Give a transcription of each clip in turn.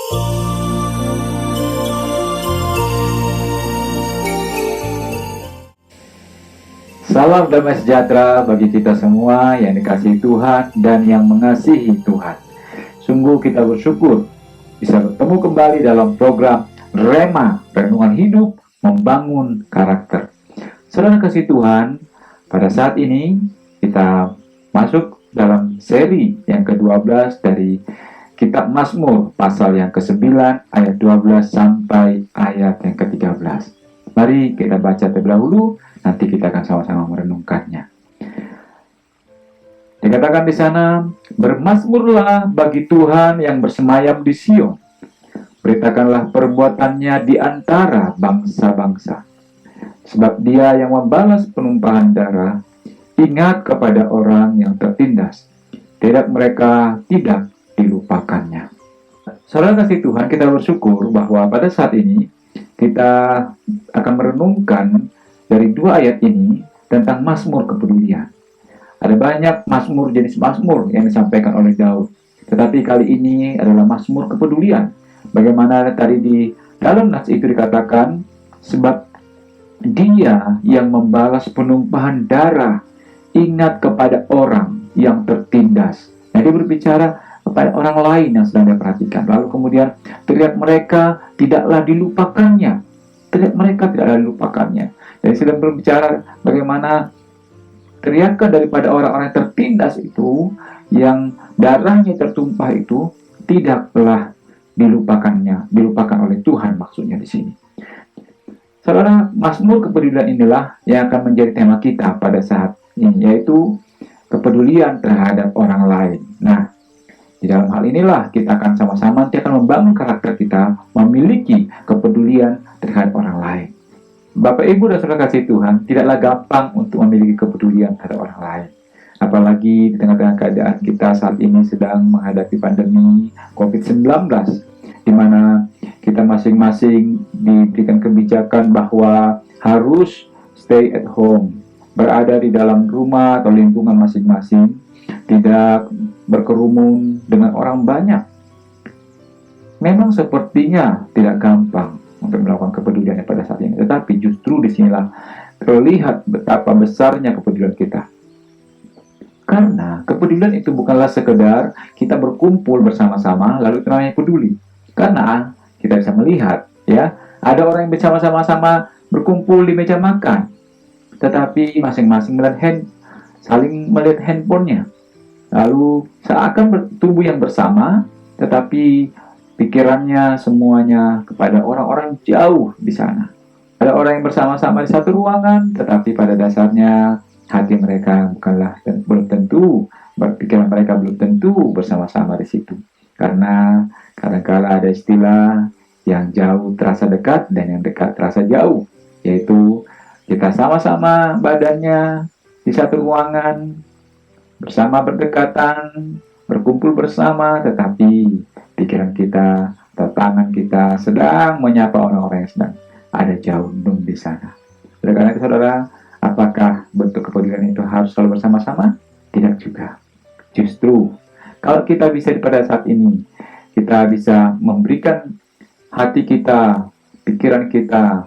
Salam damai sejahtera bagi kita semua yang dikasihi Tuhan dan yang mengasihi Tuhan. Sungguh kita bersyukur bisa bertemu kembali dalam program Rema, Renungan Hidup Membangun Karakter. Saudara kasih Tuhan, pada saat ini kita masuk dalam seri yang ke-12 dari Kitab Mazmur pasal yang ke-9 ayat 12 sampai ayat yang ke-13. Mari kita baca terlebih dahulu, nanti kita akan sama-sama merenungkannya. Dikatakan di sana, bermazmurlah bagi Tuhan yang bersemayam di Sion. Beritakanlah perbuatannya di antara bangsa-bangsa. Sebab dia yang membalas penumpahan darah, ingat kepada orang yang tertindas. Tidak mereka tidak dilupakannya. Saudara kasih Tuhan, kita bersyukur bahwa pada saat ini kita akan merenungkan dari dua ayat ini tentang mazmur kepedulian. Ada banyak mazmur jenis mazmur yang disampaikan oleh Daud, tetapi kali ini adalah mazmur kepedulian. Bagaimana tadi di dalam nas itu dikatakan, sebab dia yang membalas penumpahan darah, ingat kepada orang yang tertindas. Nah, dia berbicara kepada orang lain yang sedang dia perhatikan. Lalu kemudian teriak mereka tidaklah dilupakannya. Teriak mereka tidaklah dilupakannya. Jadi sedang berbicara bagaimana teriakan daripada orang-orang yang tertindas itu, yang darahnya tertumpah itu, tidaklah dilupakannya, dilupakan oleh Tuhan maksudnya di sini. Saudara, mazmur kepedulian inilah yang akan menjadi tema kita pada saat ini, yaitu kepedulian terhadap orang lain. Nah, di dalam hal inilah kita akan sama-sama nanti akan membangun karakter kita, memiliki kepedulian terhadap orang lain. Bapak, Ibu, dan Saudara kasih Tuhan, tidaklah gampang untuk memiliki kepedulian terhadap orang lain. Apalagi di tengah-tengah keadaan kita saat ini sedang menghadapi pandemi COVID-19, di mana kita masing-masing diberikan kebijakan bahwa harus stay at home, berada di dalam rumah atau lingkungan masing-masing, tidak berkerumun dengan orang banyak. Memang sepertinya tidak gampang untuk melakukan kepedulian pada saat ini, tetapi justru disinilah terlihat betapa besarnya kepedulian kita. Karena kepedulian itu bukanlah sekedar kita berkumpul bersama-sama lalu itu namanya peduli. Karena kita bisa melihat, ya, ada orang yang bersama-sama berkumpul di meja makan, tetapi masing-masing saling melihat handphonenya. Lalu seakan bertumbuh yang bersama, tetapi pikirannya semuanya kepada orang-orang jauh di sana. Ada orang yang bersama-sama di satu ruangan, tetapi pada dasarnya hati mereka belum tentu, berpikiran mereka belum tentu bersama-sama di situ. Karena kadang-kala ada istilah yang jauh terasa dekat dan yang dekat terasa jauh, yaitu kita sama-sama badannya di satu ruangan, bersama berdekatan, berkumpul bersama, tetapi pikiran kita atau tangan kita sedang menyapa orang-orang yang sedang ada jauh di sana. Oleh karena itu, saudara, apakah bentuk kepedulian itu harus selalu bersama-sama? Tidak juga. Justru, kalau kita bisa pada saat ini, kita bisa memberikan hati kita, pikiran kita,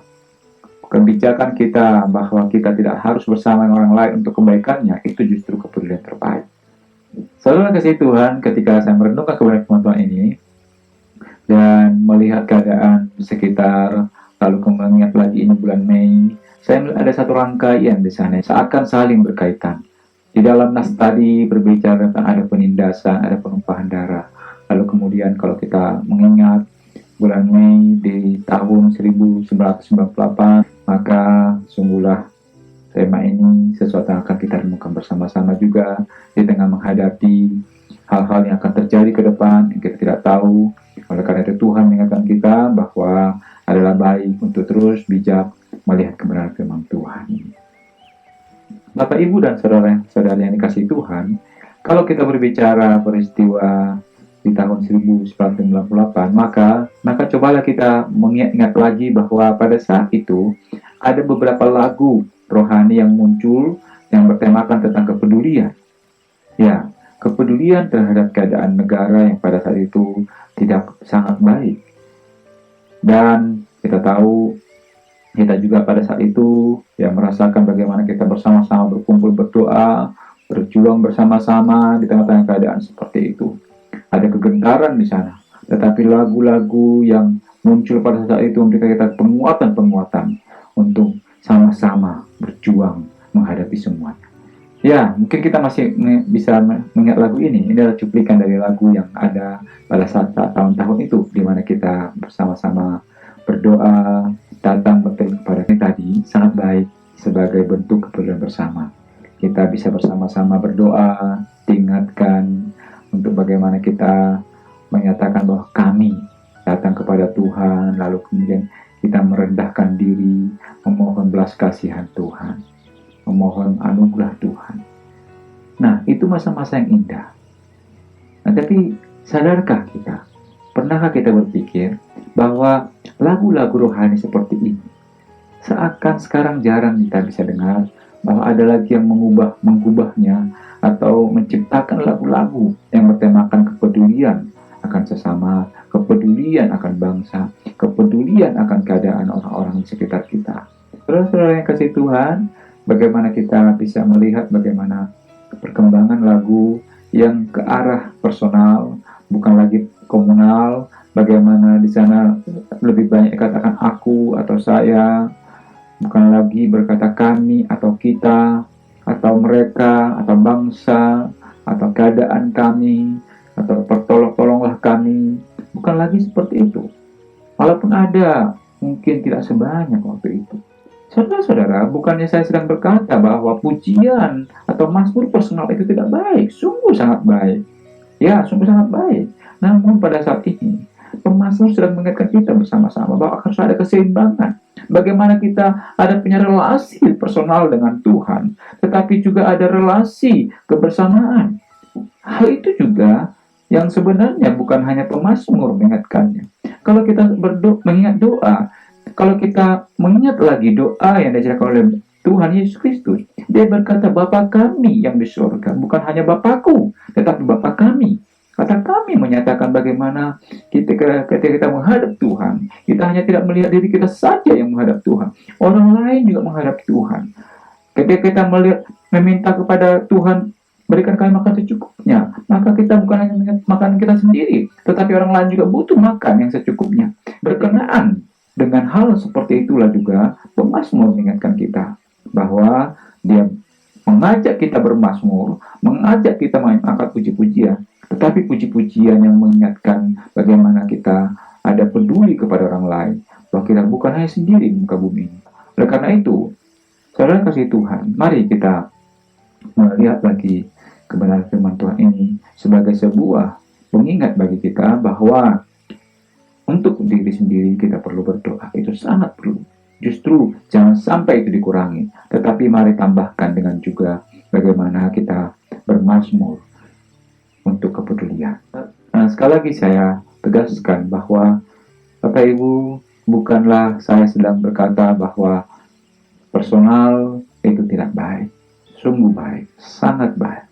kebijakan kita bahwa kita tidak harus bersama orang lain untuk kebaikannya, itu justru kepedulian terbaik. Saudara kasih Tuhan, ketika saya merenungkan kepada teman-teman ini dan melihat keadaan sekitar, lalu kemudian mengingat lagi ini bulan Mei, saya melihat ada satu rangkaian di sana seakan saling berkaitan. Di dalam nas tadi berbicara tentang ada penindasan, ada penumpahan darah. Lalu kemudian kalau kita mengingat bulan Mei di tahun 1998, maka sungguhlah tema ini sesuatu yang akan kita renungkan bersama-sama juga di tengah menghadapi hal-hal yang akan terjadi ke depan yang kita tidak tahu. Oleh karena itu Tuhan mengingatkan kita bahwa adalah baik untuk terus bijak melihat kebenaran firman Tuhan. Bapak, Ibu, dan saudara-saudari yang dikasihi Tuhan, kalau kita berbicara peristiwa di tahun 1998, maka cobalah kita mengingat lagi bahwa pada saat itu ada beberapa lagu rohani yang muncul yang bertemakan tentang kepedulian. Ya, kepedulian terhadap keadaan negara yang pada saat itu tidak sangat baik. Dan kita tahu, kita juga pada saat itu ya merasakan bagaimana kita bersama-sama berkumpul berdoa, berjuang bersama-sama di tengah-tengah keadaan seperti itu. Ada kegentaran di sana, tetapi lagu-lagu yang muncul pada saat itu memberikan kita penguatan-penguatan untuk sama-sama berjuang menghadapi semuanya. Ya, mungkin kita masih bisa mengingat lagu ini. Ini adalah cuplikan dari lagu yang ada pada saat tahun-tahun itu, di mana kita bersama-sama berdoa, datang bertemu kepada kita tadi, sangat baik sebagai bentuk kepedulian bersama. Kita bisa bersama-sama berdoa, diingatkan untuk bagaimana kita menyatakan bahwa kami datang kepada Tuhan, lalu kemudian kita merendahkan diri, memohon belas kasihan Tuhan, memohon anugerah Tuhan. Nah, itu masa-masa yang indah. Nah, tapi sadarkah kita, pernahkah kita berpikir bahwa lagu-lagu rohani seperti ini seakan sekarang jarang kita bisa dengar, bahwa ada lagi yang mengubahnya atau menciptakan lagu-lagu yang bertemakan kepedulian akan sesama, kepedulian akan bangsa, kepedulian akan keadaan orang-orang di sekitar kita. Saudara-saudara yang kasih Tuhan, bagaimana kita bisa melihat bagaimana perkembangan lagu yang ke arah personal, bukan lagi komunal, bagaimana di sana lebih banyak katakan aku atau saya, bukan lagi berkata kami atau kita, atau mereka, atau bangsa, atau keadaan kami, atau tolonglah kami. Bukan lagi seperti itu. Walaupun ada, mungkin tidak sebanyak waktu itu. Saudara-saudara, bukannya saya sedang berkata bahwa pujian atau mazmur personal itu tidak baik. Sungguh sangat baik. Ya, sungguh sangat baik. Namun pada saat ini, pemazmur sedang mengingatkan kita bersama-sama bahwa harus ada keseimbangan. Bagaimana kita ada punya relasi personal dengan Tuhan, tetapi juga ada relasi kebersamaan. Hal itu juga yang sebenarnya bukan hanya pemazmur mengingatkannya. Kalau kita mengingat doa, kalau kita mengingat lagi doa yang diajarkan oleh Tuhan Yesus Kristus, dia berkata, Bapa kami yang di surga, bukan hanya Bapakku, tetapi Bapa kami. Kata kami menyatakan bagaimana ketika kita menghadap Tuhan, kita hanya tidak melihat diri kita saja yang menghadap Tuhan, orang lain juga menghadap Tuhan. Ketika kita meminta kepada Tuhan, berikan kami makan secukupnya, maka kita bukan hanya mengingat makanan kita sendiri, tetapi orang lain juga butuh makan yang secukupnya. Berkenaan dengan hal seperti itulah juga pemazmur mengingatkan kita bahwa dia mengajak kita bermazmur, mengajak kita mengangkat puji-pujian, tetapi puji-pujian yang mengingatkan bagaimana kita ada peduli kepada orang lain, bahwa kita bukan hanya sendiri di muka bumi ini. Oleh karena itu, saudara kasih Tuhan, mari kita melihat lagi kebenaran firman Tuhan ini sebagai sebuah pengingat bagi kita bahwa untuk diri sendiri kita perlu berdoa, itu sangat perlu. Justru jangan sampai itu dikurangi, tetapi mari tambahkan dengan juga bagaimana kita bermazmur untuk kepedulian. Nah, sekali lagi saya tegaskan bahwa Bapak Ibu, bukanlah saya sedang berkata bahwa personal itu tidak baik. Sungguh baik, sangat baik.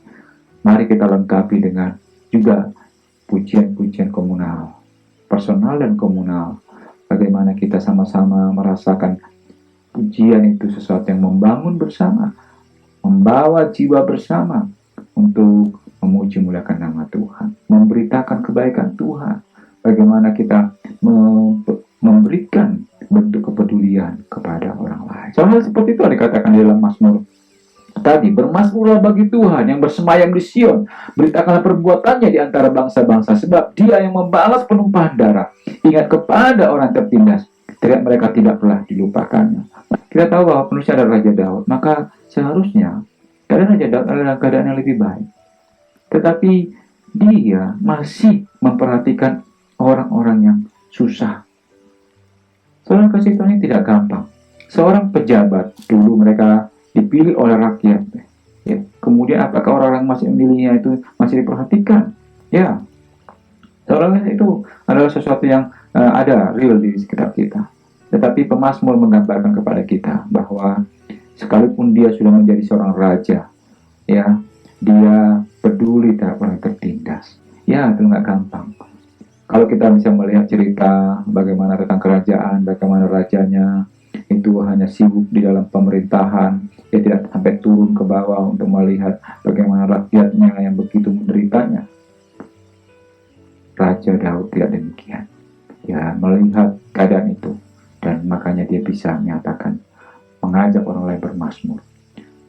Mari kita lengkapi dengan juga pujian-pujian komunal, personal dan komunal. Bagaimana kita sama-sama merasakan pujian itu sesuatu yang membangun bersama, membawa jiwa bersama untuk memuji muliakan nama Tuhan, memberitakan kebaikan Tuhan. Bagaimana kita memberikan bentuk kepedulian kepada orang lain. Soal seperti itu dikatakan di dalam Mazmur tadi, bermazmurlah bagi Tuhan yang bersemayam di Sion, beritakanlah perbuatannya di antara bangsa-bangsa, sebab Dia yang membalas penumpahan darah. Ingat kepada orang tertindas, mereka tidak pernah dilupakannya. Kita tahu bahwa penulisnya adalah Raja Daud, maka seharusnya keadaan Raja Daud adalah keadaan yang lebih baik. Tetapi dia masih memperhatikan orang-orang yang susah. Seorang kasih Tuhan ini tidak gampang. Seorang pejabat, dulu mereka dipilih oleh rakyat. Ya. Kemudian apakah orang-orang masih memilihnya itu masih diperhatikan? Ya, seorang itu adalah sesuatu yang ada real di sekitar kita. Tetapi pemazmur menggambarkan kepada kita bahwa sekalipun dia sudah menjadi seorang raja, ya, dia peduli terhadap orang tertindas. Ya, itu nggak gampang. Kalau kita bisa melihat cerita bagaimana tentang kerajaan, bagaimana rajanya itu hanya sibuk di dalam pemerintahan, dia tidak sampai turun ke bawah untuk melihat bagaimana rakyatnya yang begitu menderitanya. Raja Daud tidak demikian. Dia melihat keadaan itu, dan makanya dia bisa menyatakan, mengajak orang lain bermazmur.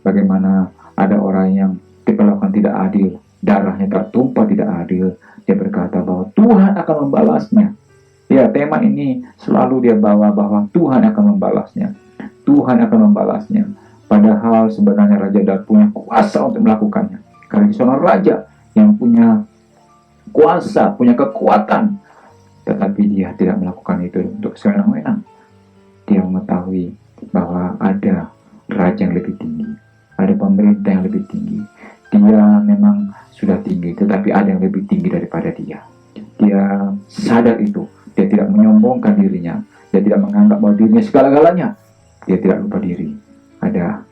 Bagaimana ada orang yang diperlakukan tidak adil, darahnya tertumpah tidak adil, dia berkata bahwa Tuhan akan membalasnya. Ya, tema ini selalu dia bawa bahwa Tuhan akan membalasnya. Tuhan akan membalasnya. Padahal sebenarnya Raja Daud punya kuasa untuk melakukannya. Karena dia seorang raja yang punya kuasa, punya kekuatan. Tetapi dia tidak melakukan itu untuk sewenang-wenang. Dia mengetahui bahwa ada raja yang lebih tinggi, ada pemerintah yang lebih tinggi. Dia memang sudah tinggi, tetapi ada yang lebih tinggi daripada dia. Dia sadar itu. Dia tidak menyombongkan dirinya. Dia tidak menganggap bahwa dirinya segala-galanya. Dia tidak lupa diri. Ada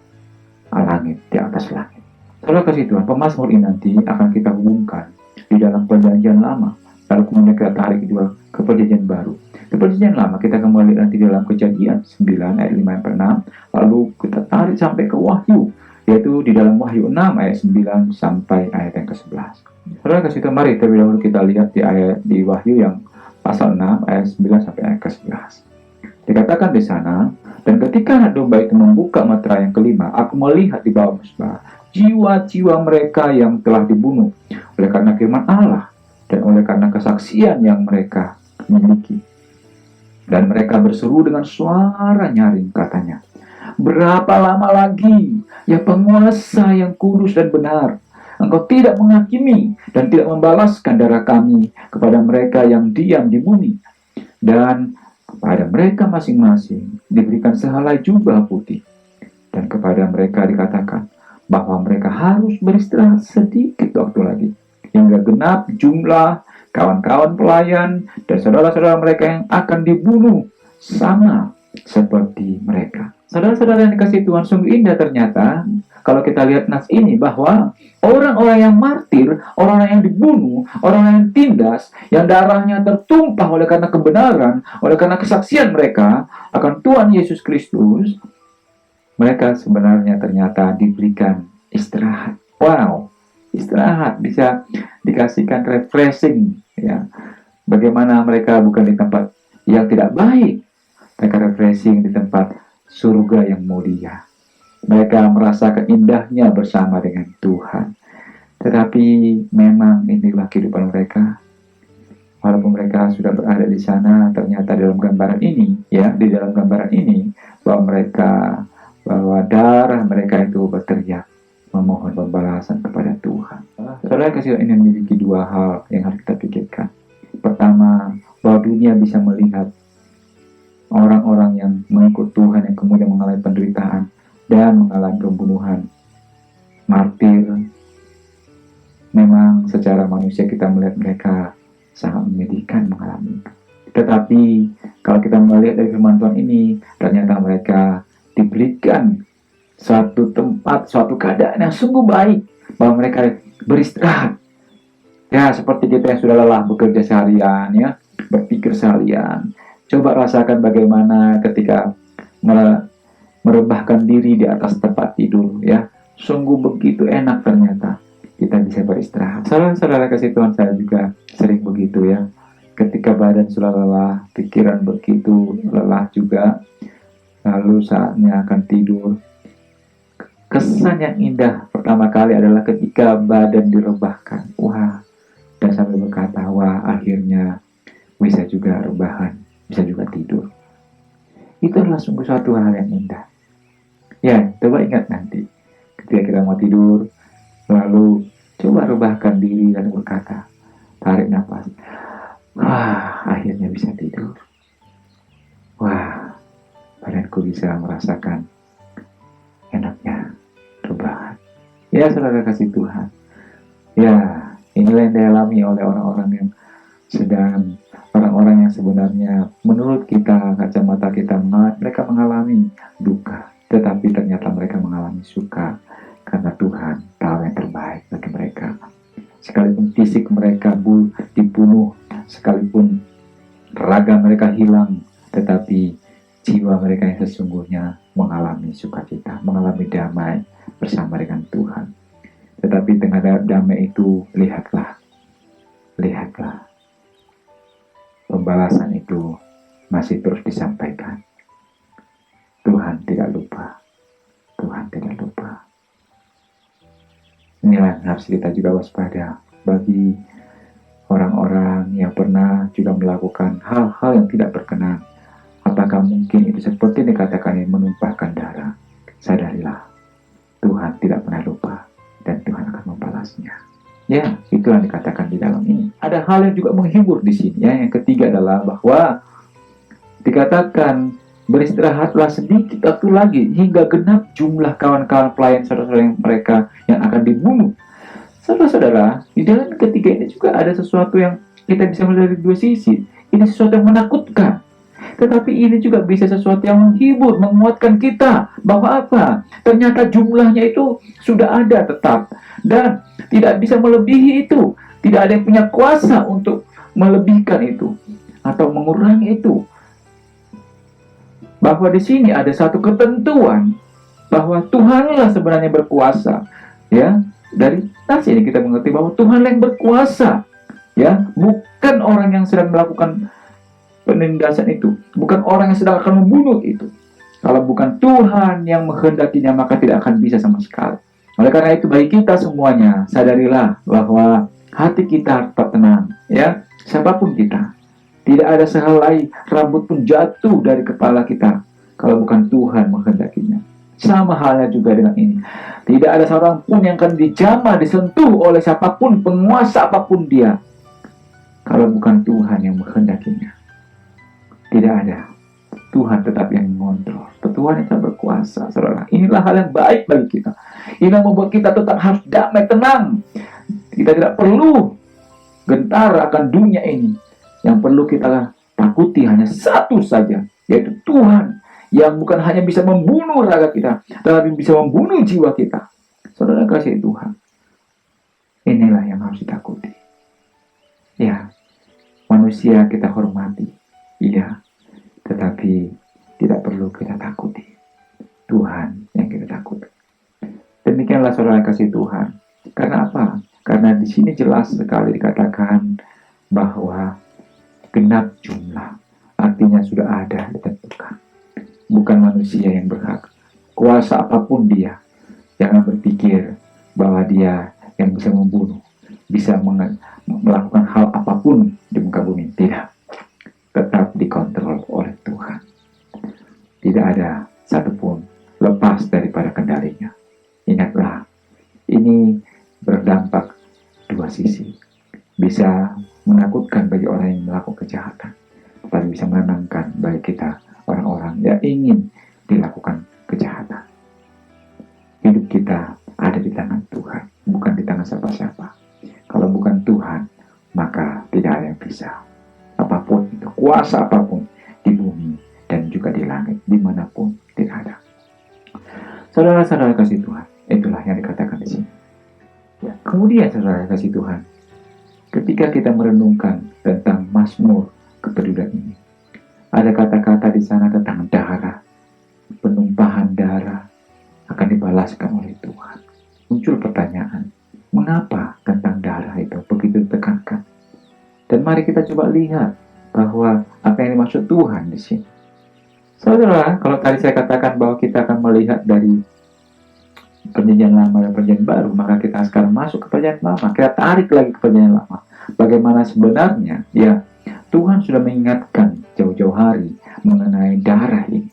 langit di atas langit. Saudara kasih Tuhan, pemazmur ini nanti akan kita hubungkan di dalam perjanjian lama. Lalu kemudian kita tarik juga ke perjanjian baru. Di perjanjian lama kita kembali nanti dalam Kejadian 9 ayat 5 sampai 6. Lalu kita tarik sampai ke Wahyu, yaitu di dalam Wahyu 6 ayat 9 sampai ayat yang ke-11. Saudara kasih Tuhan, mari terlebih dahulu kita lihat di Wahyu yang pasal 6 ayat 9 sampai ayat ke-11. Dikatakan di sana, dan ketika anak domba itu membuka meterai yang kelima, aku melihat di bawah mesbah jiwa-jiwa mereka yang telah dibunuh oleh karena firman Allah dan oleh karena kesaksian yang mereka miliki. Dan mereka berseru dengan suara nyaring, katanya, berapa lama lagi, ya penguasa yang kudus dan benar, engkau tidak menghakimi dan tidak membalaskan darah kami kepada mereka yang diam di bumi. Dan kepada mereka masing-masing diberikan sehelai jubah putih. Dan kepada mereka dikatakan bahwa mereka harus beristirahat sedikit waktu lagi, hingga genap jumlah kawan-kawan pelayan dan saudara-saudara mereka yang akan dibunuh sama seperti mereka. Saudara-saudara yang dikasihi Tuhan, sungguh indah ternyata kalau kita lihat nas ini bahwa orang-orang yang martir, orang-orang yang dibunuh, orang-orang yang tindas, yang darahnya tertumpah oleh karena kebenaran, oleh karena kesaksian mereka akan Tuhan Yesus Kristus, mereka sebenarnya ternyata diberikan istirahat. Wow, istirahat, bisa dikasihkan refreshing, ya. Bagaimana mereka bukan di tempat yang tidak baik, mereka refreshing di tempat surga yang mulia. Mereka merasakan indahnya bersama dengan Tuhan. Tetapi memang inilah kehidupan mereka. Walaupun mereka sudah berada di sana, ternyata dalam gambaran ini, ya, di dalam gambaran ini, bahwa darah mereka itu berteriak memohon pembalasan kepada Tuhan. Saudara kasih, ini memiliki dua hal yang harus kita pikirkan. Pertama, bahwa dunia bisa melihat orang-orang yang mengikut Tuhan yang kemudian mengalami penderitaan dan mengalami pembunuhan, martir. Memang secara manusia kita melihat mereka sangat menyedihkan mengalami. Tetapi kalau kita melihat dari firman Tuhan ini, ternyata mereka diberikan suatu tempat, suatu keadaan yang sungguh baik, bahwa mereka beristirahat. Ya, seperti kita yang sudah lelah bekerja seharian, ya, berpikir seharian. Coba rasakan bagaimana ketika merebahkan diri di atas tempat tidur, ya. Sungguh begitu enak ternyata kita bisa beristirahat. Saudara-saudara kasih Tuhan, saya juga sering begitu, ya. Ketika badan sudah lelah, pikiran begitu lelah juga, lalu saatnya akan tidur. Kesan yang indah pertama kali adalah ketika badan direbahkan. Wah, dan sambil berkata, wah, akhirnya bisa juga rebahan, bisa juga tidur. Itu adalah sungguh suatu hal yang indah. Ya, coba ingat nanti ketika kita mau tidur, lalu coba rebahkan diri dan berkata, tarik nafas, wah, akhirnya bisa tidur. Wah, badanku bisa merasakan enaknya rebahan. Ya, saudara kasih Tuhan, ya, inilah yang dialami oleh orang-orang yang sedang, orang-orang yang sebenarnya menurut kita, kacamata kita, mereka mengalami duka, tetapi ternyata mereka mengalami suka karena Tuhan tahu yang terbaik bagi mereka. Sekalipun fisik mereka dibunuh sekalipun raga mereka hilang, tetapi jiwa mereka yang sesungguhnya mengalami sukacita, mengalami damai bersama dengan Tuhan. Tetapi dengan damai itu, lihatlah, pembalasan itu masih terus disampaikan. Tuhan tidak lupa. Inilah yang harus kita juga waspada bagi orang-orang yang pernah juga melakukan hal-hal yang tidak berkenan. Apakah mungkin itu seperti dikatakan ini menumpahkan darah? Sadarilah, Tuhan tidak pernah lupa dan Tuhan akan membalasnya. Ya, itu yang dikatakan di dalam ini. Ada hal yang juga menghibur di sini. Ya. Yang ketiga adalah bahwa dikatakan beristirahatlah sedikit waktu lagi hingga genap jumlah kawan-kawan pelayan saudara-saudara mereka yang akan dibunuh. Saudara-saudara, di dalam ketiga ini juga ada sesuatu yang kita bisa melihat dari dua sisi. Ini sesuatu yang menakutkan. Tetapi ini juga bisa sesuatu yang menghibur, menguatkan kita. Bahwa apa? Ternyata jumlahnya itu sudah ada tetap. Dan tidak bisa melebihi itu. Tidak ada yang punya kuasa untuk melebihkan itu. Atau mengurangi itu. Bahwa di sini ada satu ketentuan. Bahwa Tuhanlah sebenarnya berkuasa. Ya, dari nas ini kita mengerti bahwa Tuhanlah yang berkuasa. Ya, bukan orang yang sedang melakukan penindasan itu, bukan orang yang sedang akan membunuh itu. Kalau bukan Tuhan yang menghendakinya, maka tidak akan bisa sama sekali. Oleh karena itu, bagi kita semuanya, sadarilah bahwa hati kita tetap tenang, ya, siapapun kita. Tidak ada sehelai rambut pun jatuh dari kepala kita kalau bukan Tuhan menghendakinya. Sama halnya juga dengan ini. Tidak ada seorang pun yang akan dijamah, disentuh oleh siapapun, penguasa apapun dia, kalau bukan Tuhan yang menghendakinya. Tidak ada. Tuhan tetap yang mengontrol. Tuhan yang tetap berkuasa, saudara. Inilah hal yang baik bagi kita. Ini yang membuat kita tetap harus damai, tenang. Kita tidak perlu gentar akan dunia ini. Yang perlu kita takuti hanya satu saja, yaitu Tuhan, yang bukan hanya bisa membunuh raga kita, tetapi bisa membunuh jiwa kita. Saudara kasih Tuhan. Inilah yang harus ditakuti. Ya, manusia kita hormati. Iya, tetapi tidak perlu kita takuti. Tuhan yang kita takuti. Demikianlah saudara kasih Tuhan. Karena apa? Karena di sini jelas sekali dikatakan bahwa genap jumlah. Artinya sudah ada ditentukan. Bukan manusia yang berhak. Kuasa apapun dia. Jangan berpikir bahwa dia yang bisa membunuh. Bisa melakukan hal apapun di muka bumi. Tidak. Tetap dikontrol oleh Tuhan. Tidak ada satupun lepas daripada kendalinya. Ingatlah, ini berdampak dua sisi. Bisa menakutkan bagi orang yang melakukan kejahatan, tapi bisa menenangkan bagi kita, orang-orang yang ingin dilakukan kejahatan. Hidup kita ada di tangan Tuhan, bukan di tangan siapa-siapa. Kalau bukan Tuhan, maka tidak ada yang bisa. Apapun itu, kuasa apapun di bumi dan juga di langit, dimanapun tidak ada. Saudara-saudara kasih Tuhan, itulah yang dikatakan di sini. Ya, kemudian saudara kasih Tuhan, ketika kita merenungkan tentang Mazmur kepedulian ini, ada kata-kata di sana tentang darah, penumpahan darah akan dibalaskan oleh Tuhan. Muncul pertanyaan, mengapa tentang darah itu begitu ditekankan? Dan mari kita coba lihat bahwa apa yang dimaksud Tuhan di sini. Saudara, kalau tadi saya katakan bahwa kita akan melihat dari perjanjian lama dan perjanjian baru, maka kita sekarang masuk ke perjanjian lama. Kita tarik lagi ke perjanjian lama. Bagaimana sebenarnya, ya, Tuhan sudah mengingatkan jauh-jauh hari mengenai darah ini.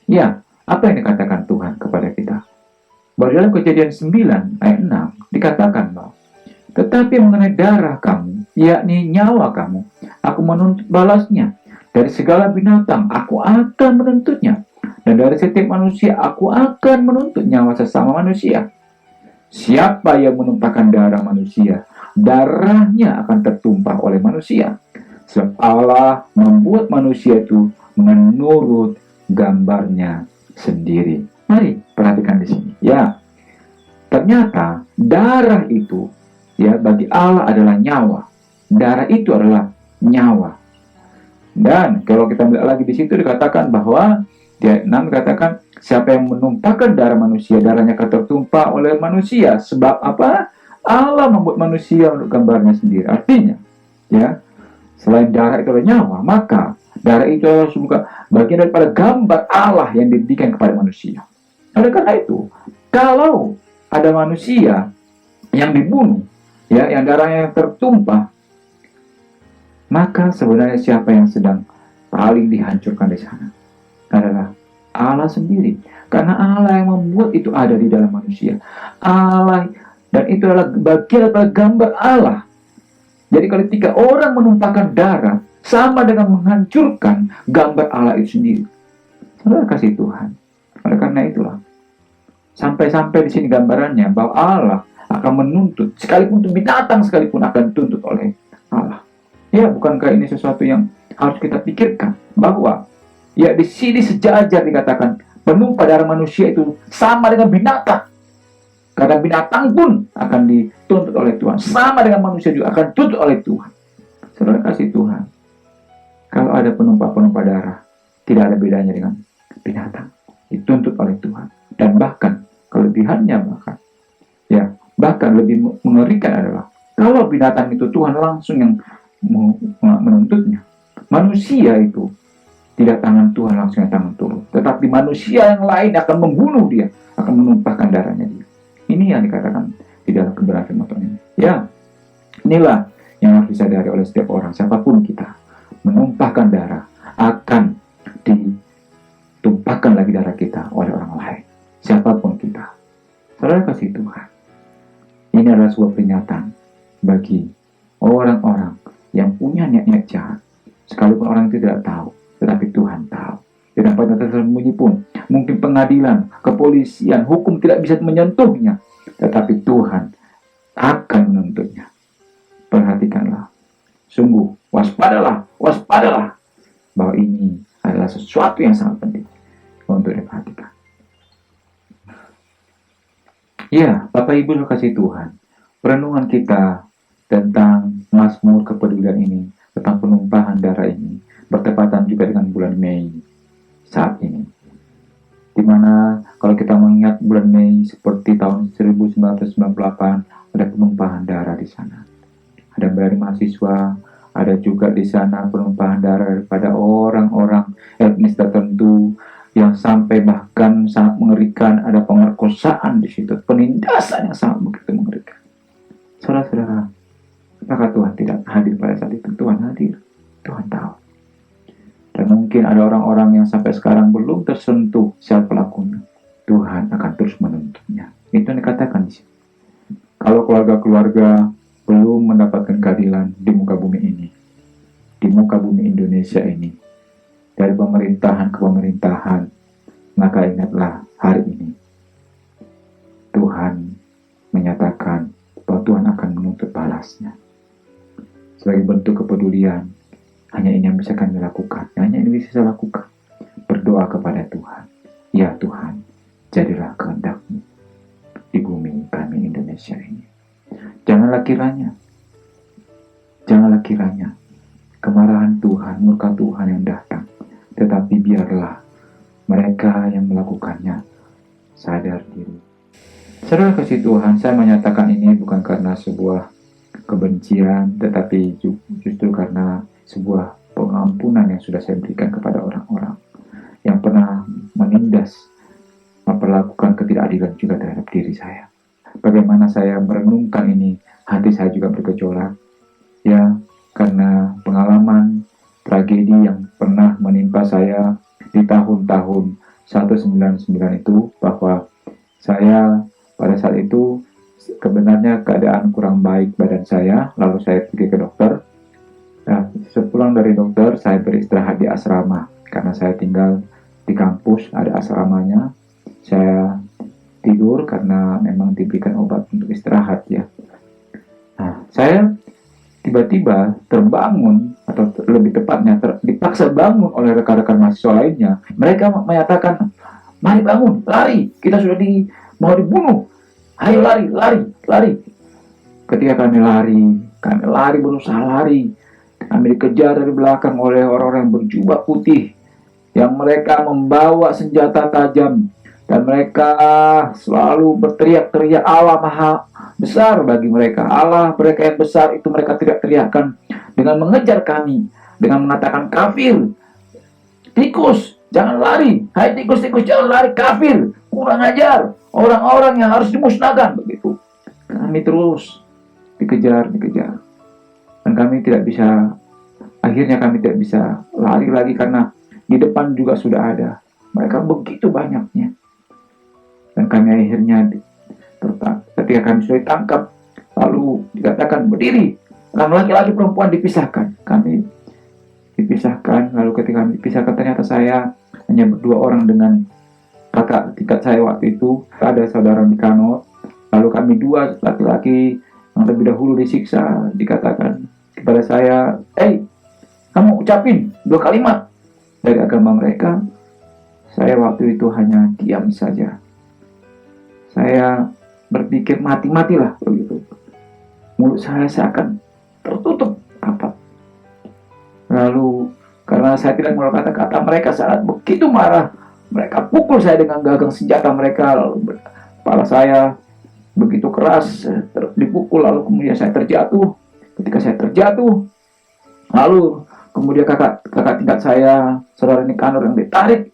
Ya, apa yang dikatakan Tuhan kepada kita? Bahwa dalam Kejadian 9 ayat 6 dikatakan bahwa tetapi mengenai darah kamu, yakni nyawa kamu, aku menuntut balasnya. Dari segala binatang, aku akan menuntutnya. Dan dari setiap manusia, aku akan menuntut nyawa sesama manusia. Siapa yang menumpahkan darah manusia, darahnya akan tertumpah oleh manusia. Sebab Allah membuat manusia itu menurut gambarnya sendiri. Mari perhatikan di sini. Ya, ternyata darah itu, ya, bagi Allah adalah nyawa. Darah itu adalah nyawa. Dan kalau kita melihat lagi di situ dikatakan bahwa di ayat 6 dikatakan, siapa yang menumpahkan darah manusia, darahnya akan tertumpah oleh manusia. Sebab apa? Allah membuat manusia untuk gambarnya sendiri. Artinya, ya, selain darah itu adalah nyawa, maka darah itu adalah sebuah bagian daripada gambar Allah yang diberikan kepada manusia. Oleh karena itu, kalau ada manusia yang dibunuh, ya, yang darahnya tertumpah, maka sebenarnya siapa yang sedang paling dihancurkan di sana adalah Allah sendiri. Karena Allah yang membuat itu ada di dalam manusia. Allah, dan itu adalah bagian daripada gambar Allah. Jadi ketika orang menumpahkan darah, sama dengan menghancurkan gambar Allah itu sendiri. Saudara kasih Tuhan. Oleh karena itulah, sampai-sampai di sini gambarannya bahwa Allah akan menuntut, sekalipun itu binatang sekalipun akan dituntut oleh Allah. Ya, bukankah ini sesuatu yang harus kita pikirkan, bahwa ya di sini sejajar dikatakan penumpah darah manusia itu sama dengan binatang. Karena binatang pun akan dituntut oleh Tuhan, sama dengan manusia juga akan dituntut oleh Tuhan. Saudara kasih Tuhan, kalau ada penumpah-penumpah darah, tidak ada bedanya dengan binatang, dituntut oleh Tuhan. Dan bahkan kelebihannya bahkan lebih mengerikan adalah kalau binatang itu Tuhan langsung yang menuntutnya. Manusia itu tidak tangan Tuhan langsung yang tangan turun, tetapi manusia yang lain akan membunuh dia, akan menumpahkan darahnya dia. Ini yang dikatakan di dalam kebenaran firman Tuhan ini. Ya, inilah yang harus disadari oleh setiap orang, siapapun kita, menumpahkan darah akan ditumpahkan lagi darah kita oleh orang lain, siapapun kita. Saudara kasih Tuhan, ini adalah sebuah peringatan bagi orang-orang yang punya niat-niat jahat, sekalipun orang itu tidak tahu, tetapi Tuhan tahu. Dan pada tersembunyi pun, mungkin pengadilan, kepolisian, hukum tidak bisa menyentuhnya, tetapi Tuhan akan menuntutnya. Perhatikanlah, sungguh waspadalah bahwa ini adalah sesuatu yang sangat penting untuk diperhatikan. Ya, Bapak Ibu terkasih Tuhan, perenungan kita tentang Mazmur kepedulian ini, tentang penumpahan darah ini, bertepatan juga dengan bulan Mei saat ini. Dimana kalau kita mengingat bulan Mei seperti tahun 1998, ada penumpahan darah di sana. Ada dari mahasiswa, ada juga di sana penumpahan darah daripada orang-orang etnis tertentu, yang sampai bahkan sangat mengerikan, ada pemerkosaan di situ, penindasan yang sangat begitu mengerikan. Saudara-saudara, maka Tuhan tidak hadir pada saat itu. Tuhan hadir, Tuhan tahu. Dan mungkin ada orang-orang yang sampai sekarang belum tersentuh siapa pelakunya. Tuhan akan terus menuntutnya. Itu yang dikatakan di sini. Kalau keluarga-keluarga belum mendapatkan keadilan di muka bumi ini, di muka bumi Indonesia ini, dari pemerintahan ke pemerintahan, maka ingatlah hari ini Tuhan menyatakan bahwa Tuhan akan menuntut balasnya. Sebagai bentuk kepedulian, hanya ini yang bisa kami lakukan, hanya ini bisa saya lakukan, berdoa kepada Tuhan. Ya Tuhan, jadilah kehendak-Mu di bumi kami Indonesia ini. Janganlah kiranya kemarahan Tuhan, murka Tuhan yang datang, tetapi biarlah mereka yang melakukannya sadar diri. Saudara kasih Tuhan, saya menyatakan ini bukan karena sebuah kebencian, tetapi justru karena sebuah pengampunan yang sudah saya berikan kepada orang-orang yang pernah menindas, memperlakukan ketidakadilan juga terhadap diri saya. Bagaimana saya merenungkan ini, hati saya juga bergejolak, ya, karena pengalaman tragedi yang pernah menimpa saya di tahun-tahun 199 itu, bahwa saya pada saat itu kebenarnya keadaan kurang baik badan saya, lalu saya pergi ke dokter. Nah, sepulang dari dokter, saya beristirahat di asrama, karena saya tinggal di kampus, ada asramanya. Saya tidur karena memang diberikan obat untuk istirahat, ya. Nah, saya tiba-tiba terbangun, atau lebih tepatnya dipaksa bangun oleh rekan-rekan mahasiswa lainnya. Mereka menyatakan, mari bangun, lari, kita sudah mau dibunuh, ayo lari. Ketika kami lari berusaha lari, Kami dikejar dari belakang oleh orang-orang yang berjubah putih, yang mereka membawa senjata tajam, dan mereka selalu berteriak-teriak, Allah maha besar bagi mereka. Allah mereka yang besar itu mereka teriak-teriakkan dengan mengejar kami, dengan mengatakan kafir, tikus, jangan lari, hai tikus-tikus jangan lari, kafir, kurang ajar, orang-orang yang harus dimusnahkan. Begitu kami terus dikejar, dan kami tidak bisa, akhirnya kami tidak bisa lari lagi karena di depan juga sudah ada mereka begitu banyaknya. Dan kami akhirnya ketika kami sudah ditangkap, lalu dikatakan berdiri, dan laki-laki perempuan dipisahkan. Kami dipisahkan, lalu ketika kami dipisahkan ternyata saya hanya berdua orang dengan kakak tingkat saya waktu itu. Ada saudara Nikanor, lalu kami dua laki-laki yang lebih dahulu disiksa. Dikatakan kepada saya, kamu ucapin 2 kalimat dari agama mereka. Saya waktu itu hanya diam saja. Saya berpikir mati-matilah begitu. Mulut saya seakan tertutup rapat. Lalu karena saya tidak mengeluarkan kata-kata, mereka sangat begitu marah. Mereka pukul saya dengan gagang senjata mereka. Lalu kepala saya begitu keras dipukul. Lalu kemudian saya terjatuh. Ketika saya terjatuh, lalu kemudian kakak tingkat saya, saudara Nikanor, yang ditarik,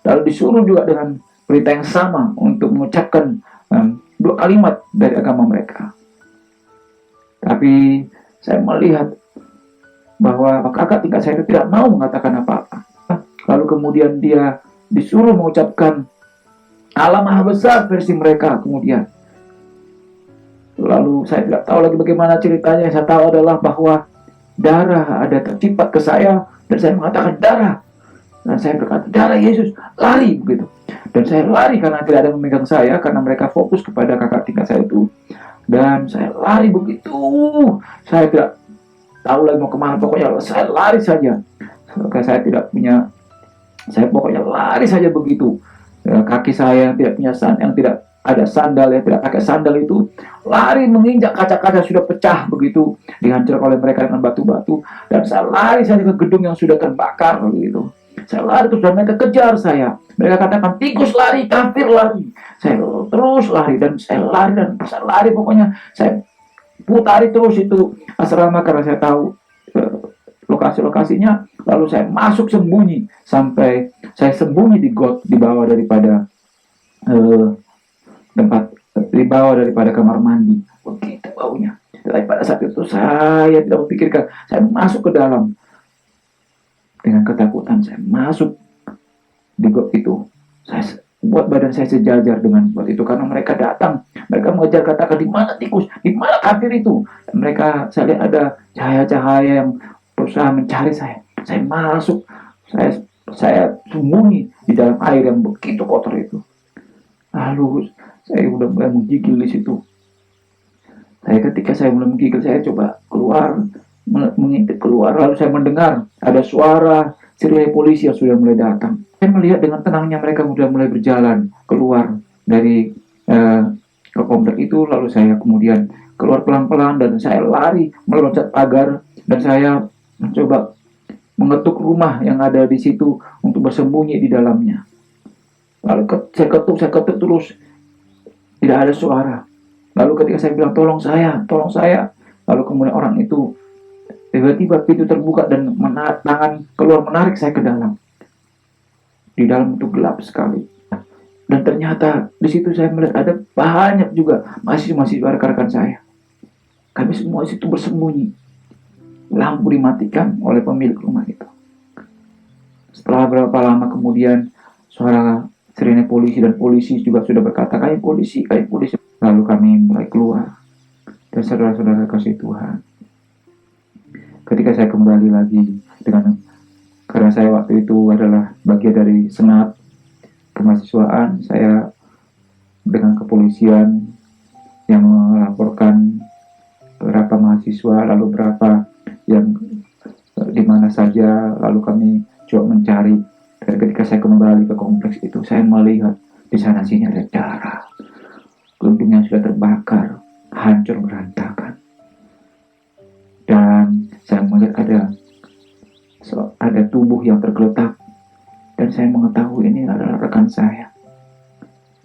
lalu disuruh juga dengan berita yang sama untuk mengucapkan 2 kalimat dari agama mereka. Tapi saya melihat bahwa kakak tingkat saya itu tidak mau mengatakan apa-apa. Lalu kemudian dia disuruh mengucapkan Allah Maha Besar versi mereka kemudian. Lalu saya tidak tahu lagi bagaimana ceritanya. Yang saya tahu adalah bahwa darah ada tercipat ke saya, dan saya mengatakan darah. Dan saya berkata, darah Yesus, lari begitu. Dan saya lari karena tidak ada yang memegang saya, karena mereka fokus kepada kakak tingkat saya itu. Dan saya lari begitu. Saya tidak tahu lagi mau kemana, pokoknya saya lari saja. Saya tidak punya, saya pokoknya lari saja begitu. Kaki saya yang tidak punya yang tidak ada sandal, yang tidak pakai sandal itu lari menginjak kaca-kaca sudah pecah begitu, dihancurkan oleh mereka dengan batu-batu. Dan saya lari saja ke gedung yang sudah terbakar begitu. Saya lari terus dan mereka kejar saya. Mereka katakan tikus lari, kafir lari. Saya terus lari dan saya lari pokoknya saya putari terus itu asrama karena saya tahu lokasi-lokasinya. Lalu saya masuk sembunyi sampai saya sembunyi di got di bawah daripada di bawah daripada kamar mandi. Begitu baunya. Tapi pada saat itu saya tidak memikirkan, saya masuk ke dalam. Dengan ketakutan saya masuk di got itu. Saya buat badan saya sejajar dengan got itu karena mereka datang. Mereka mengejar, katakan di mana tikus, di mana kafir itu. Dan mereka, saya lihat ada cahaya-cahaya yang berusaha mencari saya. Saya masuk, saya sembunyi di dalam air yang begitu kotor itu. Lalu saya udah mulai menggigil di situ. Ketika saya mulai menggigil, saya coba keluar, mengintip keluar. Lalu saya mendengar ada suara sirine polisi yang sudah mulai datang. Saya melihat dengan tenangnya mereka sudah mulai berjalan keluar dari ke komplek itu. Lalu saya kemudian keluar pelan-pelan dan saya lari meloncat pagar dan saya mencoba mengetuk rumah yang ada di situ untuk bersembunyi di dalamnya. Lalu saya ketuk terus, tidak ada suara. Lalu ketika saya bilang tolong saya, lalu kemudian orang itu tiba-tiba pintu terbuka dan tangan keluar menarik saya ke dalam. Di dalam itu gelap sekali. Dan ternyata di situ saya melihat ada banyak juga mahasiswa rekan-rekan saya. Kami semua di situ bersembunyi. Lampu dimatikan oleh pemilik rumah itu. Setelah berapa lama kemudian suara sirine polisi dan polisi juga sudah berkata, kami polisi. Lalu kami mulai keluar. Dan saudara-saudara kasih Tuhan, ketika saya kembali lagi karena saya waktu itu adalah bagian dari senat kemahasiswaan, saya dengan kepolisian yang melaporkan berapa mahasiswa, lalu berapa yang di mana saja, lalu kami coba mencari. Dan ketika saya kembali ke kompleks itu, saya melihat di sana sini ada darah, gedung yang sudah terbakar, hancur berantakan. Dan Saya melihat ada tubuh yang tergeletak, dan saya mengetahui ini adalah rekan saya.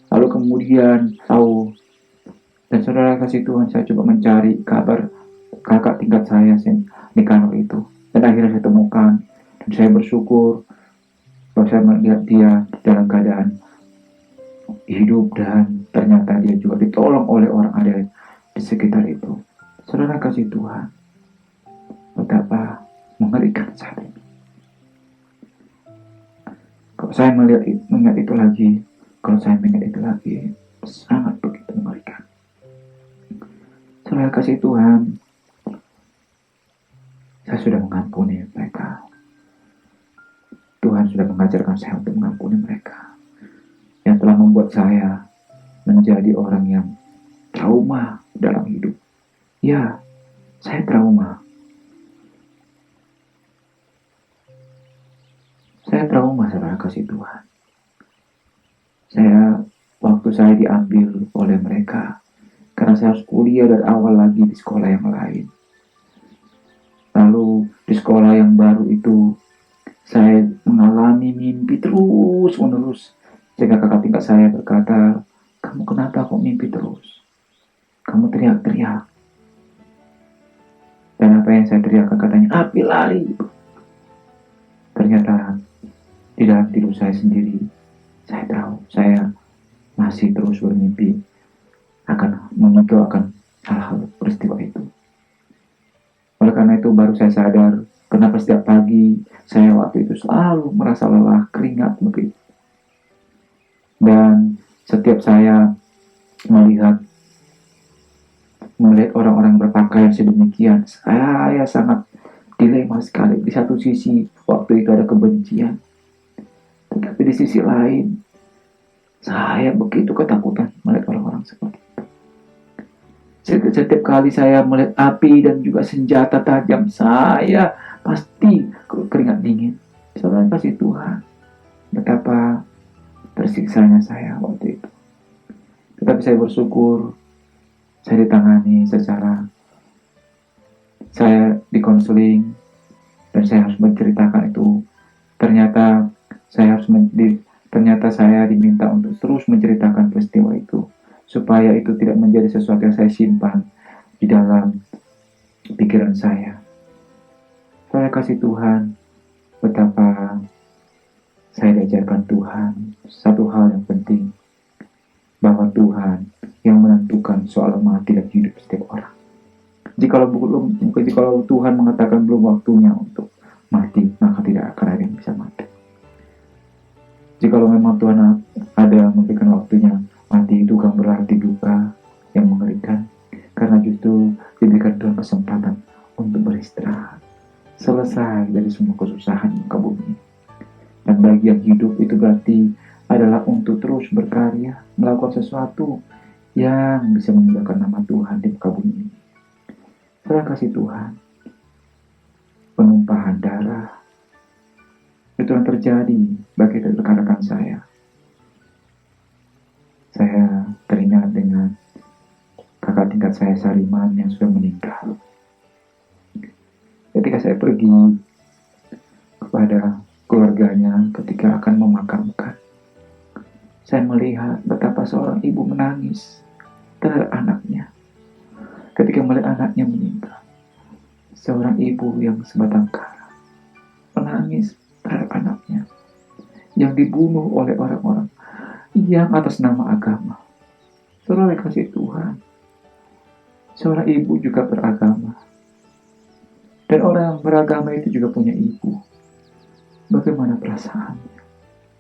Lalu kemudian tahu, dan saudara kasih Tuhan, saya coba mencari kabar kakak tingkat saya di kantor itu, dan akhirnya saya temukan, dan saya bersyukur bahwa saya melihat dia dalam keadaan hidup, dan ternyata dia juga ditolong oleh orang ada di sekitar itu. Saudara kasih Tuhan, betapa mengerikan saat ini. Kalau saya mengingat itu lagi, sangat begitu mengerikan. Saudara kasih Tuhan, saya sudah mengampuni mereka. Tuhan sudah mengajarkan saya untuk mengampuni mereka yang telah membuat saya menjadi orang yang trauma dalam hidup. Ya, saya trauma. Saudara kasih Tuhan. Waktu saya diambil oleh mereka, karena saya harus kuliah dari awal lagi di sekolah yang lain. Lalu di sekolah yang baru itu, saya mengalami mimpi terus menerus. Sehingga kakak tingkat saya berkata, "Kamu kenapa kok mimpi terus? Kamu teriak-teriak." Dan apa yang saya teriakkan, katanya, "Api lari." Ternyata di dalam tidur saya sendiri, saya tahu saya masih terus bermimpi akan memikul akan hal-hal peristiwa itu. Oleh karena itu baru saya sadar kenapa setiap pagi saya waktu itu selalu merasa lelah, keringat begitu. Dan setiap saya melihat orang-orang berpakaian sedemikian, saya sangat dilema sekali. Di satu sisi waktu itu ada kebencian, tetapi di sisi lain saya begitu ketakutan melihat orang-orang seperti itu. Setiap kali saya melihat api dan juga senjata tajam, saya pasti keringat dingin. Saudara kasih Tuhan, betapa tersiksanya saya waktu itu. Tetapi saya bersyukur, saya ditangani saya dikonseling, dan saya harus menceritakan itu. Ternyata saya diminta untuk terus menceritakan peristiwa itu, supaya itu tidak menjadi sesuatu yang saya simpan di dalam pikiran saya. Saya kasih Tuhan, betapa saya diajarkan Tuhan satu hal yang penting, bahwa Tuhan yang menentukan soal mati dan hidup setiap orang. Jikalau Tuhan mengatakan belum waktunya untuk mati, maka tidak akan ada yang bisa mati. Jikalau memang Tuhan ada memberikan waktunya mati, itu kan berarti duka yang mengerikan, karena justru diberikan Tuhan kesempatan untuk beristirahat, selesai dari semua kesusahan muka bumi. Dan bagi yang hidup itu berarti adalah untuk terus berkarya, melakukan sesuatu yang bisa memuliakan nama Tuhan di muka bumi ini. Saya kasih Tuhan, penumpahan darah itu yang terjadi bagi rekan-rekan saya. Saya teringat dengan kakak tingkat saya Sariman yang sudah meninggal. Ketika saya pergi kepada keluarganya ketika akan memakamkan, saya melihat betapa seorang ibu menangis terhadap anaknya. Ketika melihat anaknya meninggal, seorang ibu yang sebatang kara menangis terhadap anaknya yang dibunuh oleh orang-orang yang atas nama agama. Saudara kasih Tuhan, seorang ibu juga beragama, dan orang yang beragama itu juga punya ibu. Bagaimana perasaannya?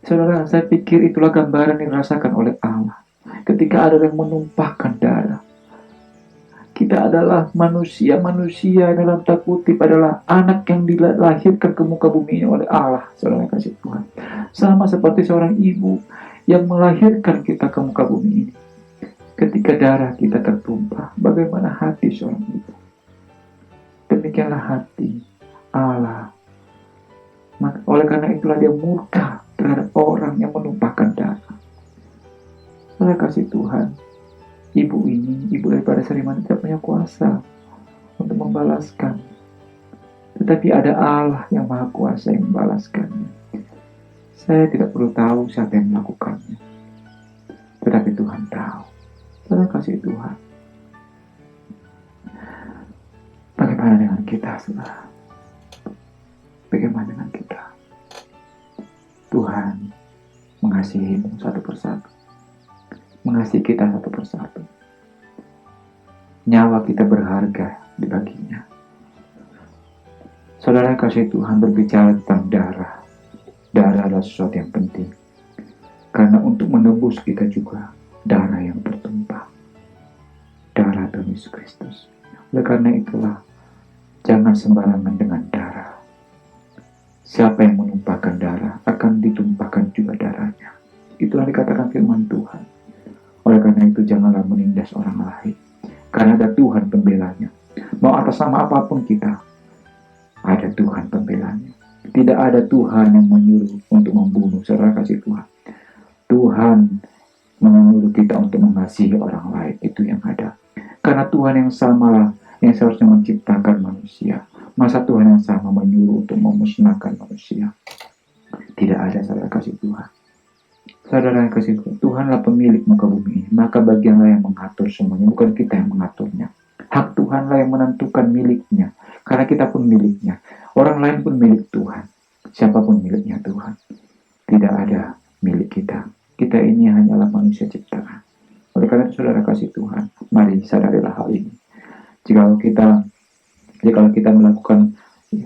Saudara, saya pikir itulah gambaran yang dirasakan oleh Allah ketika ada yang menumpahkan darah. Kita adalah manusia dalam tanda kutip adalah anak yang dilahirkan ke muka bumi oleh Allah. Saudara kasih Tuhan, sama seperti seorang ibu yang melahirkan kita ke muka bumi ini. Ketika darah kita tertumpah, bagaimana hati seorang ibu? Demikianlah hati Allah. Oleh karena itulah dia murka terhadap orang yang menumpahkan darah. Saudara kasih Tuhan, ibu daripada Sariman tidak punya kuasa untuk membalaskan Tetapi ada Allah yang Maha Kuasa yang membalaskannya. Saya tidak perlu tahu siapa yang melakukannya, tetapi Tuhan tahu. Saudara kasih Tuhan, bagaimana dengan kita, saudara? Bagaimana dengan kita? Tuhan mengasihimu satu persatu, mengasihi kita satu persatu. Nyawa kita berharga di baginya. Saudara kasih Tuhan, berbicara tentang darah. Darah adalah sesuatu yang penting, karena untuk menebus kita juga darah yang bertumpah, darah Tuhan Yesus Kristus. Oleh karena itulah, jangan sembarangan dengan darah. Siapa yang menumpahkan darah akan ditumpahkan juga darahnya. Itulah dikatakan firman Tuhan. Oleh karena itu, janganlah menindas orang lain, karena ada Tuhan pembelanya. Mau atas nama apapun kita, ada Tuhan pembelanya. Tidak ada Tuhan yang menyuruh untuk membunuh. Saudara kasih Tuhan, Tuhan menyuruh kita untuk mengasihi orang lain. Itu yang ada. Karena Tuhan yang samalah yang seharusnya menciptakan manusia. Masa Tuhan yang sama menyuruh untuk memusnahkan manusia? Tidak ada, saudara kasih Tuhan. Saudara yang kasih Tuhan, Tuhanlah pemilik muka bumi ini. Maka bagianlah yang mengatur semuanya, bukan kita yang mengaturnya. Hak Tuhanlah yang menentukan miliknya, karena kita pun miliknya. Orang lain pun milik Tuhan. Siapapun miliknya Tuhan. Tidak ada milik kita. Kita ini hanyalah manusia ciptaan. Oleh karena itu, saudara kasih Tuhan, mari sadarilah hal ini. Jikalau kita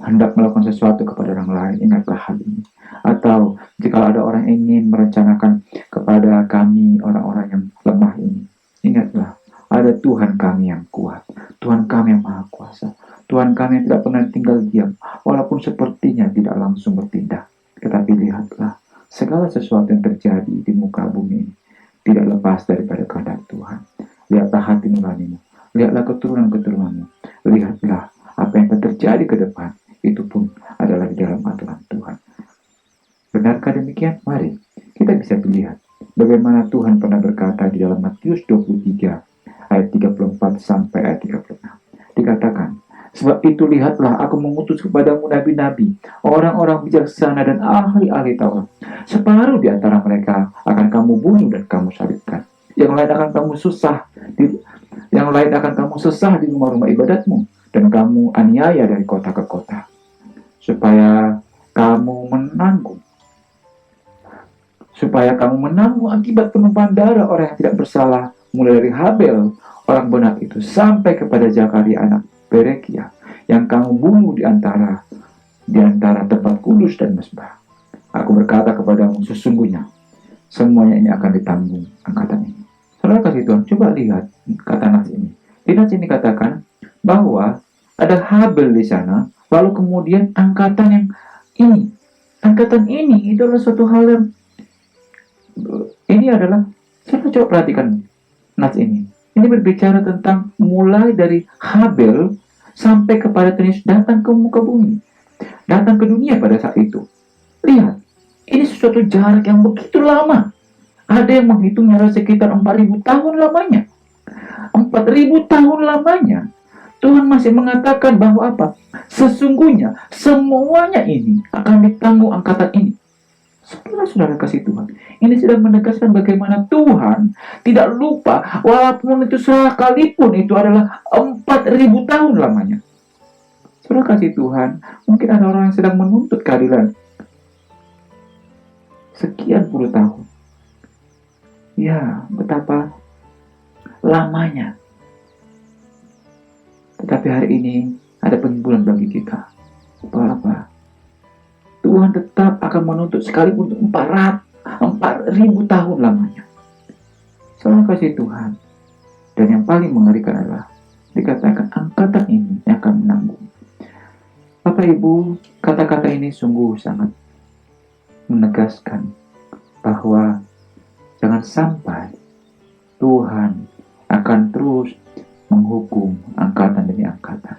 hendak melakukan sesuatu kepada orang lain, ingatlah hal ini. Atau jika ada orang ingin merencanakan kepada kami, orang-orang yang lemah ini, ingatlah, ada Tuhan kami yang kuat, Tuhan kami yang Maha Kuasa, Tuhan kami yang tidak pernah tinggal diam, walaupun sepertinya tidak langsung bertindak. Tetapi lihatlah, segala sesuatu yang terjadi di muka bumi ini tidak lepas daripada kehendak Tuhan. Lihatlah hati nuranimu, lihatlah keturunan-keturunanmu, lihatlah apa yang akan terjadi ke depan, itu pun adalah di dalam aturan Tuhan. Benarkah demikian? Mari kita bisa melihat bagaimana Tuhan pernah berkata di dalam Matius 23 ayat 34 sampai ayat 36. Dikatakan, sebab itu lihatlah, aku mengutus kepadamu nabi-nabi, orang-orang bijaksana dan ahli-ahli Taurat. Separuh di antara mereka akan kamu bunuh dan kamu salibkan. Yang lain akan kamu sesah di rumah-rumah ibadatmu, dan kamu aniaya dari kota ke kota, supaya kamu menanggung akibat penumpahan darah orang yang tidak bersalah, mulai dari Habel orang benar itu sampai kepada Zakaria anak Berekia, yang kamu bunuh di antara tempat kudus dan mesbah. Aku berkata kepadamu, sesungguhnya semuanya ini akan ditanggung angkatan ini. Saudara kasih Tuhan, coba lihat kata nas ini. Di nas ini katakan bahwa ada Habel di sana, lalu kemudian angkatan ini itu adalah suatu hal yang saya coba perhatikan nas ini. Ini berbicara tentang mulai dari Habel sampai kepada Tuhan Yesus datang ke muka bumi, datang ke dunia pada saat itu. Lihat, ini sesuatu jarak yang begitu lama. Ada yang menghitungnya sekitar 4.000 tahun lamanya. 4.000 tahun lamanya. Tuhan masih mengatakan bahwa apa? Sesungguhnya semuanya ini akan ditanggung angkatan ini. Saudara kasih Tuhan, ini sedang menegaskan bagaimana Tuhan tidak lupa, walaupun itu sekalipun itu adalah 4.000 tahun lamanya. Saudara kasih Tuhan, mungkin ada orang yang sedang menuntut keadilan sekian puluh tahun. Ya, betapa lamanya. Tetapi hari ini ada penghiburan bagi kita. Apa? Tuhan tetap akan menuntut sekalipun untuk 4.000 tahun lamanya. Saudara kasih Tuhan. Dan yang paling mengerikan adalah dikatakan angkatan ini yang akan menanggung. Bapak Ibu, kata-kata ini sungguh sangat menegaskan bahwa jangan sampai Tuhan akan terus menghukum angkatan demi angkatan.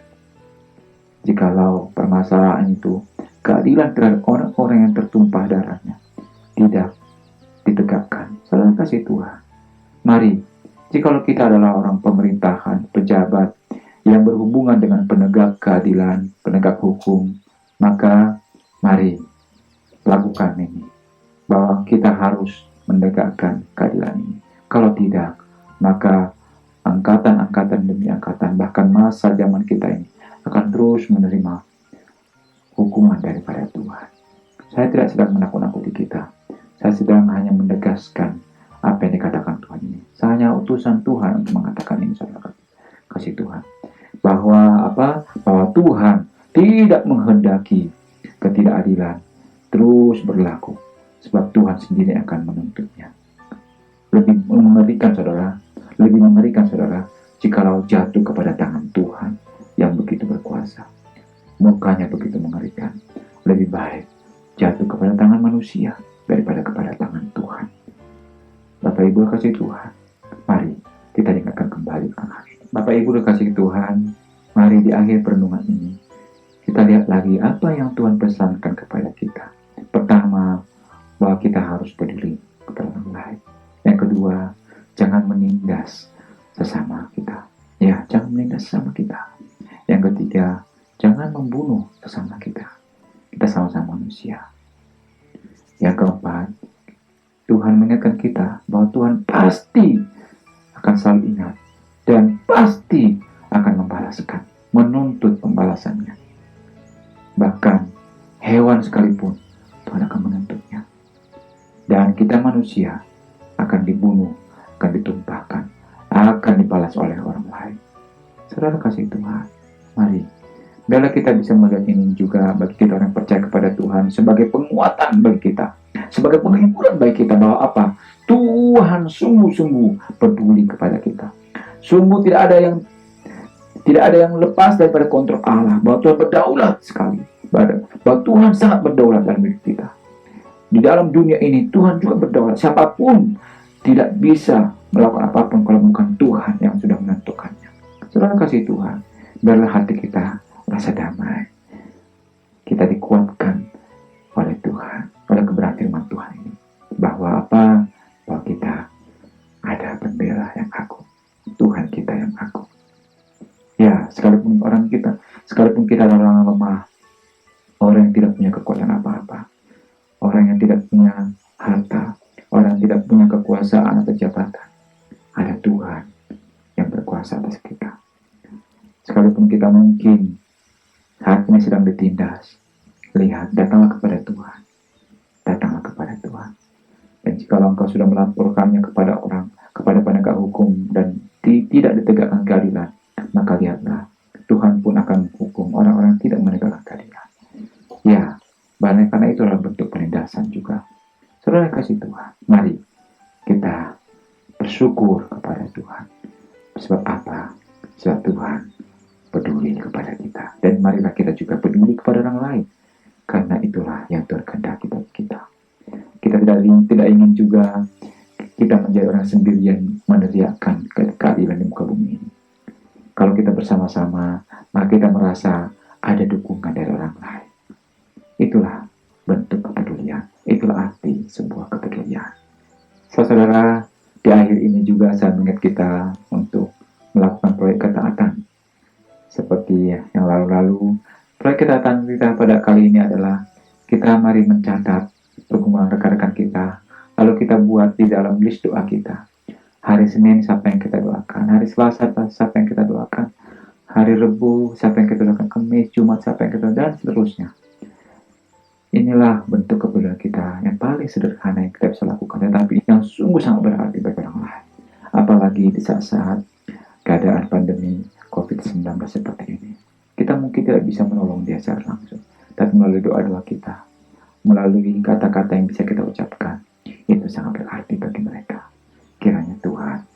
Jikalau permasalahan itu, keadilan terhadap orang-orang yang tertumpah darahnya tidak ditegakkan. Saudara kasih Tuhan, mari, jikalau kita adalah orang pemerintahan, pejabat yang berhubungan dengan penegak keadilan, penegak hukum, maka mari lakukan ini, bahwa kita harus menegakkan keadilan ini. Kalau tidak, maka angkatan-angkatan demi angkatan, bahkan masa zaman kita ini akan terus menerima hukuman daripada Tuhan. Saya tidak sedang menakut-nakuti kita. Saya sedang hanya menegaskan apa yang dikatakan Tuhan ini. Saya hanya utusan Tuhan untuk mengatakan ini, saudara kasih Tuhan. Bahwa Bahwa Tuhan tidak menghendaki ketidakadilan terus berlaku, sebab Tuhan sendiri akan menuntutnya. Lebih mengerikan saudara, jikalau jatuh kepada tangan Tuhan yang begitu berkuasa. Mukanya begitu mengerikan. Lebih baik jatuh kepada tangan manusia daripada kepada tangan Tuhan. Bapak Ibu kasih Tuhan, mari kita ingatkan kembali Bapak Ibu kasih Tuhan, mari di akhir perenungan ini kita lihat lagi apa yang Tuhan pesankan kepada kita. Pertama, bahwa kita harus peduli kepada orang lain. Yang kedua, jangan menindas sesama kita. Ya, jangan menindas sesama kita. Yang ketiga, jangan membunuh sesama kita. Kita sama-sama manusia. Yang keempat, Tuhan mengingatkan kita bahwa Tuhan pasti akan selalu ingat dan pasti akan membalaskan, menuntut pembalasannya. Bahkan hewan sekalipun Tuhan akan menuntutnya. Dan kita manusia akan dibunuh, akan ditumpahkan, akan dibalas oleh orang lain. Saudara kasih Tuhan, mari biarlah kita bisa melihat ini juga bagi kita orang yang percaya kepada Tuhan sebagai penguatan bagi kita, sebagai penghiburan bagi kita bahwa Tuhan sungguh-sungguh peduli kepada kita. Sungguh tidak ada yang lepas daripada kontrol Allah, bahwa Tuhan berdaulat sekali, bahwa Tuhan sangat berdaulat dalam hidup kita. Di dalam dunia ini Tuhan juga berdaulat. Siapapun tidak bisa melakukan apapun kalau bukan Tuhan yang sudah menentukannya. Saudara kasih Tuhan, biarlah hati kita rasa damai. Kita dikuatkan oleh Tuhan, oleh kebenaran firman Tuhan ini, bahwa bahwa kita ada pembela yang agung, Tuhan kita yang agung. Ya, sekalipun kita adalah orang lemah, orang yang tidak punya kekuatan apa-apa, orang yang tidak punya harta, orang yang tidak punya kekuasaan atau jabatan, ada Tuhan yang berkuasa atas kita. Sekalipun kita mungkin saat ini sedang ditindas, lihat, datanglah kepada Tuhan. Datanglah kepada Tuhan. Dan jika engkau sudah melaporkannya kepada penegak hukum dan tidak ditegakkan keadilan, maka lihatlah, Tuhan pun akan menghukum orang-orang yang tidak menegakkan keadilan. Ya, karena itu adalah bentuk penindasan juga. Saudara kasih Tuhan, mari kita bersyukur kepada Tuhan. Sebab Sebab Tuhan peduli kepada kita. Dan marilah kita juga peduli kepada orang lain. Karena itulah yang Tuhan kehendaki bagi kita. Kita tidak ingin juga kita menjadi orang sendirian meneriakkan keadilan di muka bumi ini. Kalau kita bersama-sama, maka kita merasa ada dukungan dari orang lain. Itulah bentuk kepedulian. Itulah arti sebuah kepedulian. Saudara, di akhir ini juga saya mengingat kita untuk melakukan proyek ketaatan. Seperti yang lalu-lalu, proyek ketaatan kita pada kali ini adalah kita mari mencatat pergumulan rekan-rekan kita, lalu kita buat di dalam list doa kita. Hari Senin siapa yang kita doakan, hari Selasa siapa yang kita doakan, hari Rabu siapa yang kita doakan, Kamis, Jumat siapa yang kita doakan, dan seterusnya. Inilah bentuk kepedulian kita yang paling sederhana yang kita bisa lakukan, tetapi yang sungguh sangat berarti bagi orang lain. Apalagi di saat-saat keadaan pandemi COVID-19 seperti ini. Kita mungkin tidak bisa menolong dia secara langsung, tapi melalui doa-doa kita, melalui kata-kata yang bisa kita ucapkan, itu sangat berarti bagi mereka. Kiranya Tuhan